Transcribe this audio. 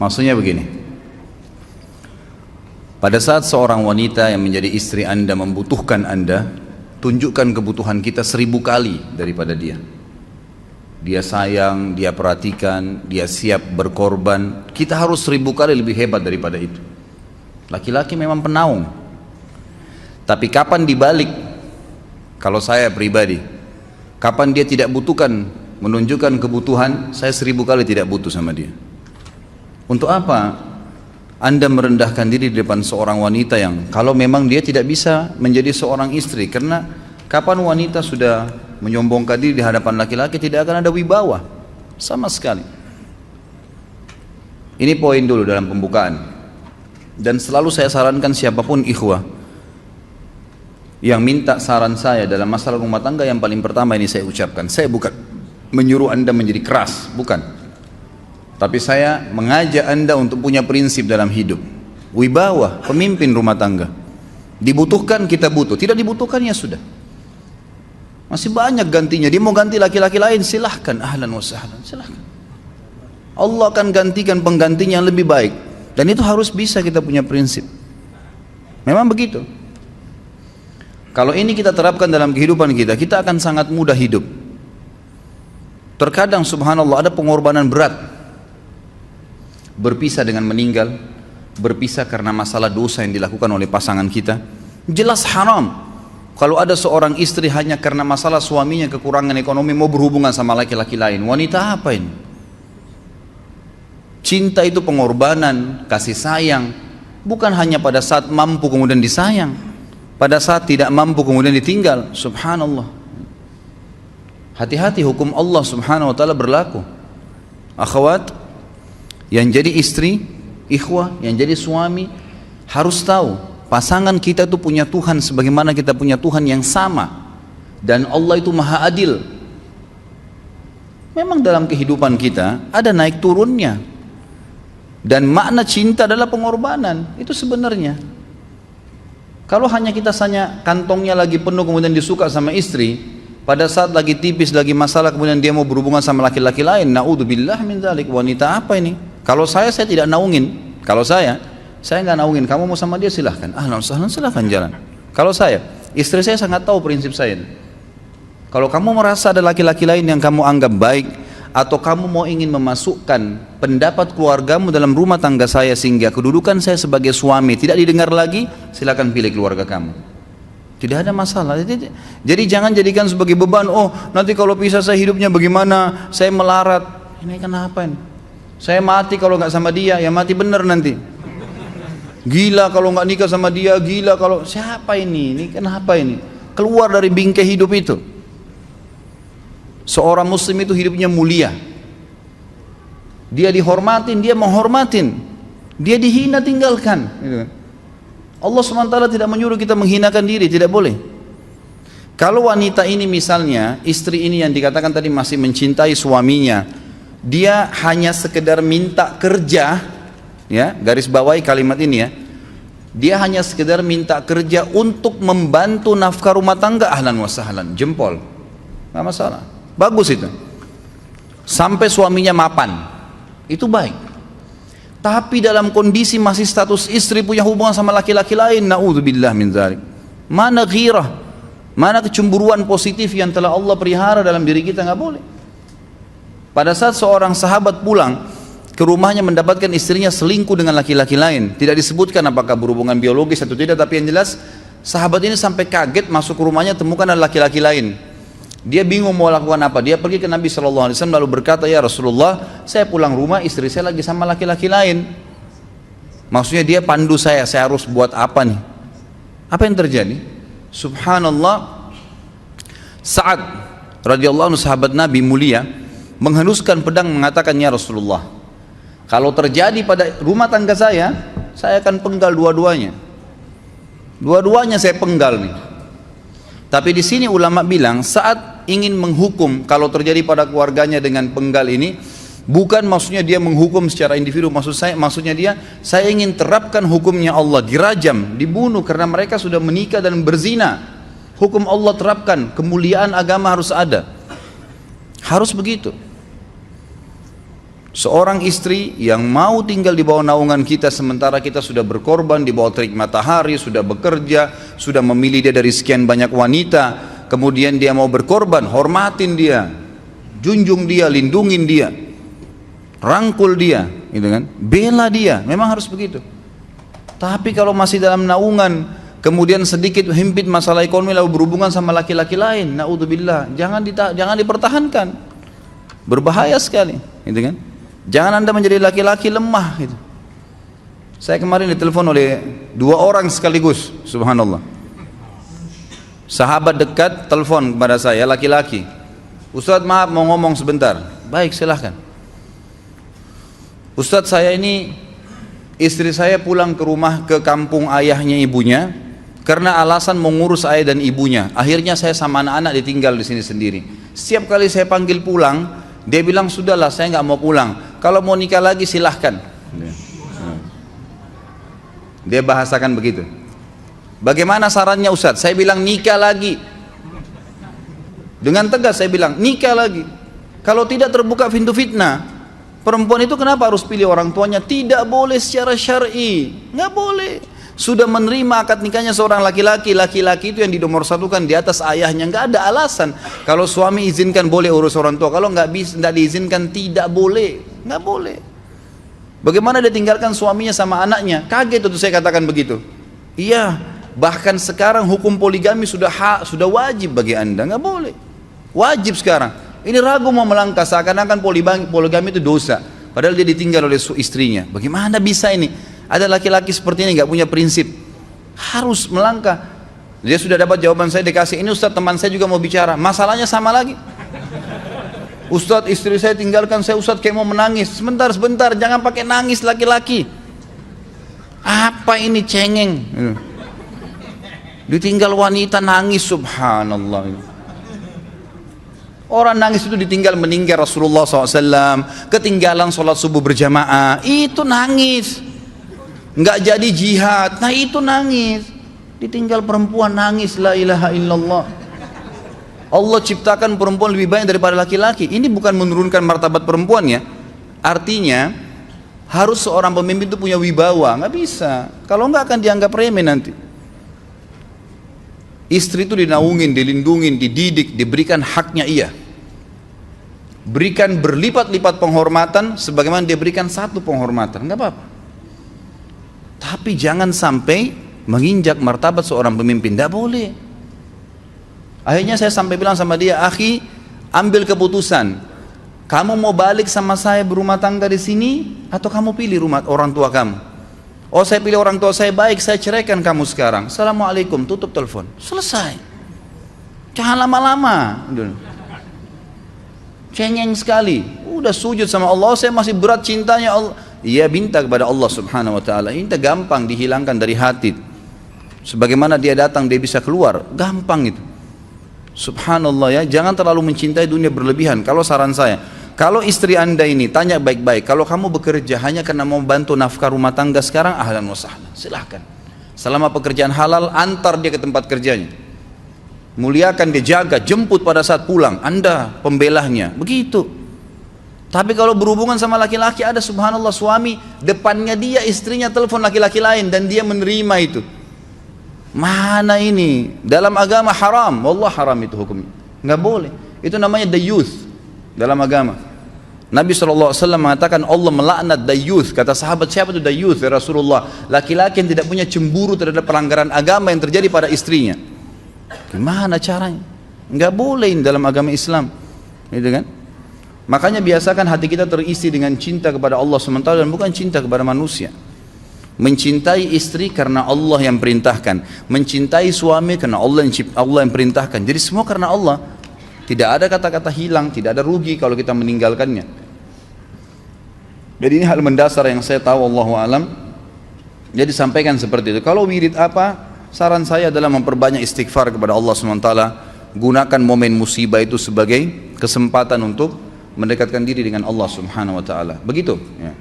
Maksudnya begini, pada saat seorang wanita yang menjadi istri Anda membutuhkan Anda, tunjukkan kebutuhan kita 1000 kali daripada dia. Dia sayang, dia perhatikan, dia siap berkorban. Kita harus 1000 kali lebih hebat daripada itu. Laki-laki memang penaung. Tapi kapan dibalik? Kalau saya pribadi, kapan dia tidak butuhkan, menunjukkan kebutuhan, saya 1000 kali tidak butuh sama dia. Untuk apa Anda merendahkan diri di depan seorang wanita yang kalau memang dia tidak bisa menjadi seorang istri? Karena kapan wanita sudah menyombongkan diri di hadapan laki-laki, tidak akan ada wibawa sama sekali. Ini poin dulu dalam pembukaan. Dan selalu saya sarankan siapapun ikhwah yang minta saran saya dalam masalah rumah tangga, yang paling pertama ini saya ucapkan, saya bukan menyuruh Anda menjadi keras, bukan. Tapi saya mengajak Anda untuk punya prinsip dalam hidup. Wibawa, pemimpin rumah tangga. Dibutuhkan kita butuh, tidak dibutuhkan ya sudah. Masih banyak gantinya. Dia mau ganti laki-laki lain, silahkan, ahlan wa sahlan, silahkan. Allah akan gantikan penggantinya yang lebih baik. Dan itu harus bisa kita punya prinsip. Memang begitu. Kalau ini kita terapkan dalam kehidupan kita, kita akan sangat mudah hidup. Terkadang subhanallah ada pengorbanan berat. Berpisah dengan meninggal, berpisah karena masalah dosa yang dilakukan oleh pasangan kita, jelas haram. Kalau ada seorang istri hanya karena masalah suaminya kekurangan ekonomi mau berhubungan sama laki-laki lain, wanita apa ini? Cinta itu pengorbanan, kasih sayang, bukan hanya pada saat mampu kemudian disayang, pada saat tidak mampu kemudian ditinggal. Subhanallah. Hati-hati, hukum Allah subhanahu wa ta'ala berlaku. Akhwat yang jadi istri, ikhwah yang jadi suami, harus tahu pasangan kita itu punya Tuhan sebagaimana kita punya Tuhan yang sama. Dan Allah itu maha adil. Memang dalam kehidupan kita ada naik turunnya. Dan makna cinta adalah pengorbanan. Itu sebenarnya. Kalau hanya kita kantongnya lagi penuh kemudian disuka sama istri, pada saat lagi tipis, lagi masalah kemudian dia mau berhubungan sama laki-laki lain, na'udzubillah min dzalik. Wanita apa ini? Kalau saya tidak naungin. Kalau saya nggak naungin. Kamu mau sama dia silahkan, ahlan sahlan, silahkan jalan. Kalau saya, istri saya sangat tahu prinsip saya. Kalau kamu merasa ada laki-laki lain yang kamu anggap baik, atau kamu mau ingin memasukkan pendapat keluargamu dalam rumah tangga saya sehingga kedudukan saya sebagai suami tidak didengar lagi, silakan pilih keluarga kamu. Tidak ada masalah. Jadi jangan jadikan sebagai beban. Oh, nanti kalau pisah saya hidupnya bagaimana? Saya melarat. Ini kenapa ini? Saya mati kalau nggak sama dia, ya mati bener nanti. Gila kalau nggak nikah sama dia, gila kalau siapa ini? Ini kenapa ini? Keluar dari bingkai hidup itu. Seorang muslim itu hidupnya mulia. Dia dihormatin, dia menghormatin. Dia dihina, tinggalkan. Allah SWT tidak menyuruh kita menghinakan diri, tidak boleh. Kalau wanita ini misalnya, istri ini yang dikatakan tadi masih mencintai suaminya, dia hanya sekedar minta kerja, ya, garis bawahi kalimat ini ya. Dia hanya sekedar minta kerja untuk membantu nafkah rumah tangga, ahlan wa sahlan, jempol. Enggak masalah. Bagus itu. Sampai suaminya mapan. Itu baik. Tapi dalam kondisi masih status istri punya hubungan sama laki-laki lain, na'udzubillah min dzalik. Mana ghirah? Mana kecemburuan positif yang telah Allah pelihara dalam diri kita? Enggak boleh. Pada saat seorang sahabat pulang ke rumahnya mendapatkan istrinya selingkuh dengan laki-laki lain, tidak disebutkan apakah berhubungan biologis atau tidak, tapi yang jelas sahabat ini sampai kaget masuk ke rumahnya temukan ada laki-laki lain. Dia bingung mau lakukan apa. Dia pergi ke Nabi SAW lalu berkata, ya Rasulullah, saya pulang rumah istri saya lagi sama laki-laki lain. Maksudnya dia pandu saya harus buat apa nih? Apa yang terjadi? Subhanallah, Sa'ad radhiyallahu anhu sahabat Nabi mulia menghenuskan pedang mengatakan, ya Rasulullah, kalau terjadi pada rumah tangga saya akan penggal dua-duanya. Dua-duanya saya penggal nih. Tapi di sini ulama bilang saat ingin menghukum kalau terjadi pada keluarganya dengan penggal ini, bukan maksudnya dia menghukum secara individu, maksudnya dia, saya ingin terapkan hukumnya Allah, dirajam, dibunuh karena mereka sudah menikah dan berzina. Hukum Allah terapkan, kemuliaan agama harus ada. Harus begitu. Seorang istri yang mau tinggal di bawah naungan kita sementara kita sudah berkorban di bawah terik matahari, sudah bekerja, sudah memilih dia dari sekian banyak wanita, kemudian dia mau berkorban, hormatin dia, junjung dia, lindungin dia, rangkul dia, gitu kan? Bela dia, memang harus begitu. Tapi kalau masih dalam naungan, kemudian sedikit himpit masalah ekonomi lalu berhubungan sama laki-laki lain, naudzubillah, jangan dipertahankan. Berbahaya sekali, gitu kan? Jangan Anda menjadi laki-laki lemah gitu. Saya kemarin ditelepon oleh 2 orang sekaligus, subhanallah. Sahabat dekat telepon kepada saya, laki-laki. Ustadz maaf mau ngomong sebentar. Baik silahkan. Ustadz saya ini, istri saya pulang ke rumah ke kampung ayahnya ibunya karena alasan mengurus ayah dan ibunya. Akhirnya saya sama anak-anak ditinggal di sini sendiri. Setiap kali saya panggil pulang, dia bilang sudahlah saya nggak mau pulang. Kalau mau nikah lagi silahkan. Dia bahasakan begitu. Bagaimana sarannya Ustadz? Saya bilang nikah lagi. Dengan tegas saya bilang nikah lagi. Kalau tidak terbuka pintu fitnah. Perempuan itu kenapa harus pilih orang tuanya? Tidak boleh secara syar'i. Nggak boleh. Sudah menerima akad nikahnya seorang laki-laki, laki-laki itu yang dinomorsatukan di atas ayahnya, nggak ada alasan. Kalau suami izinkan boleh urus orang tua, kalau nggak diizinkan tidak boleh, nggak boleh. Bagaimana dia tinggalkan suaminya sama anaknya? Kaget itu saya katakan begitu. Iya, bahkan sekarang hukum poligami sudah wajib bagi Anda, nggak boleh. Wajib sekarang. Ini ragu mau melangkah seakan-akan poligami itu dosa, padahal dia ditinggal oleh istrinya. Bagaimana bisa ini? Ada laki-laki seperti ini nggak punya prinsip, harus melangkah. Dia sudah dapat jawaban saya dikasih, ini Ustadz teman saya juga mau bicara, masalahnya sama lagi. Ustadz istri saya tinggalkan saya, Ustadz kayak mau menangis. Sebentar, jangan pakai nangis laki-laki. Apa ini cengeng? Ditinggal wanita nangis, subhanallah. Orang nangis itu ditinggal meninggal Rasulullah SAW, ketinggalan sholat subuh berjamaah, itu nangis. Nggak jadi jihad, nah itu nangis. Ditinggal perempuan nangis, la ilaha illallah. Allah ciptakan perempuan lebih banyak daripada laki-laki. Ini bukan menurunkan martabat perempuan ya. Artinya harus seorang pemimpin itu punya wibawa. Nggak bisa, kalau nggak akan dianggap remeh nanti. Istri itu dinaungin, dilindungin, dididik, diberikan haknya ia. Berikan berlipat-lipat penghormatan sebagaimana dia berikan satu penghormatan, nggak apa-apa. Tapi jangan sampai menginjak martabat seorang pemimpin, tidak boleh. Akhirnya saya sampai bilang sama dia, akhi, ambil keputusan. Kamu mau balik sama saya berumah tangga di sini, atau kamu pilih rumah orang tua kamu? Oh saya pilih orang tua saya, baik saya ceraikan kamu sekarang. Assalamualaikum, tutup telepon, selesai. Jangan lama-lama. Cengeng sekali, udah sujud sama Allah, saya masih berat cintanya Allah. Ia minta kepada Allah subhanahu wa ta'ala, minta gampang dihilangkan dari hati. Sebagaimana dia datang dia bisa keluar, gampang itu. Subhanallah ya, jangan terlalu mencintai dunia berlebihan. Kalau saran saya, kalau istri Anda ini tanya baik-baik, kalau kamu bekerja hanya karena mau bantu nafkah rumah tangga sekarang, ahlan wa sahlan, silahkan. Selama pekerjaan halal, antar dia ke tempat kerjanya. Muliakan dia, jaga, jemput pada saat pulang, Anda pembelahnya, begitu. Tapi kalau berhubungan sama laki-laki, ada subhanallah suami depannya dia istrinya telepon laki-laki lain dan dia menerima itu. Mana ini? Dalam agama haram, wallah haram itu hukumnya. Nggak boleh. Itu namanya dayuth dalam agama. Nabi SAW mengatakan Allah melaknat dayuth. Kata sahabat, siapa itu dayuth ya Rasulullah? Laki-laki yang tidak punya cemburu terhadap pelanggaran agama yang terjadi pada istrinya. Gimana caranya? Nggak boleh dalam agama Islam, gitu kan? Makanya biasakan hati kita terisi dengan cinta kepada Allah SWT dan bukan cinta kepada manusia. Mencintai istri karena Allah yang perintahkan, mencintai suami karena Allah yang perintahkan. Jadi semua karena Allah. Tidak ada kata-kata hilang, tidak ada rugi kalau kita meninggalkannya. Jadi ini hal mendasar yang saya tahu, Allahu alam. Jadi sampaikan seperti itu. Kalau wirid apa? Saran saya adalah memperbanyak istighfar kepada Allah SWT. Gunakan momen musibah itu sebagai kesempatan untuk mendekatkan diri dengan Allah Subhanahu wa taala. Begitu ya.